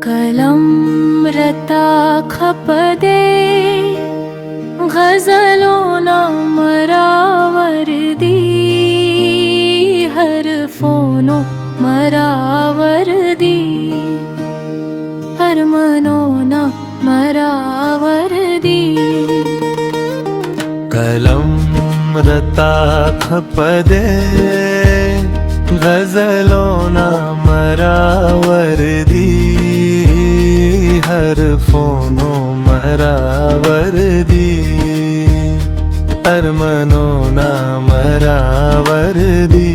कलम रता खपदे गज़लों न मरावरदी हरफोनो मरावरदी हरमनो न मरावरदी कलम रता खपदे गज़लों न मरावरदी हरफोनो मरावरदी अरमनो न मरावरदी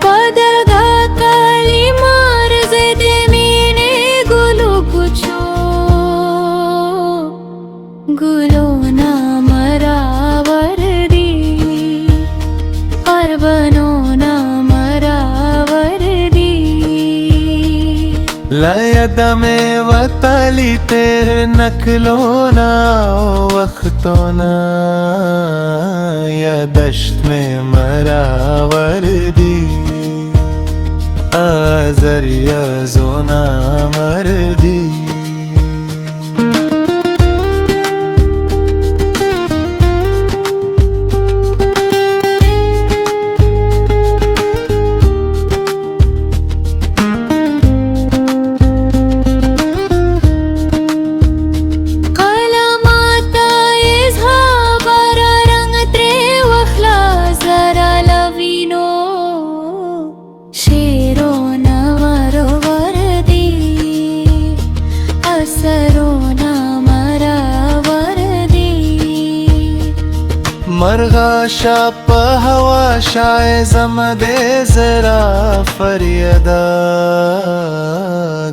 पदगा काली मार्ज दे मीने गुलो कुछो गुलो ना मरावरदी अरबनो ना मरावरदी लयद में वतली तेरे नकलो ना वक्तो ना या दश्त में मरावरदी आज़रिया ज़ोना मरदी मरगाशा पहवा शाय जमदे जरा फरियदा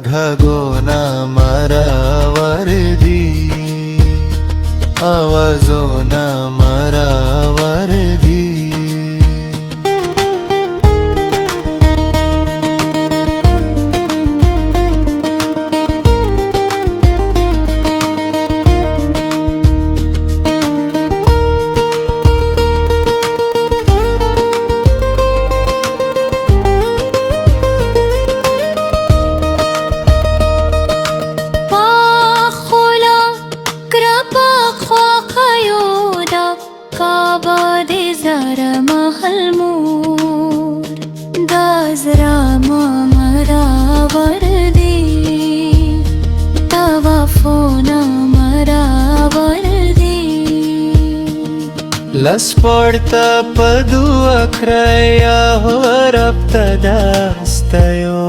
घगो ना मरावरदी आवाजो ना मरावरदी लस्पोर्ता पदु अक्रया हो रप्तदास्तयो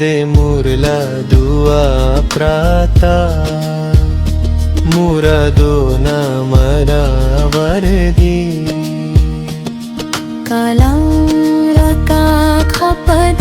दे मुरला दुआ प्राता मुरादो न मरावरदी कलम रता खपदे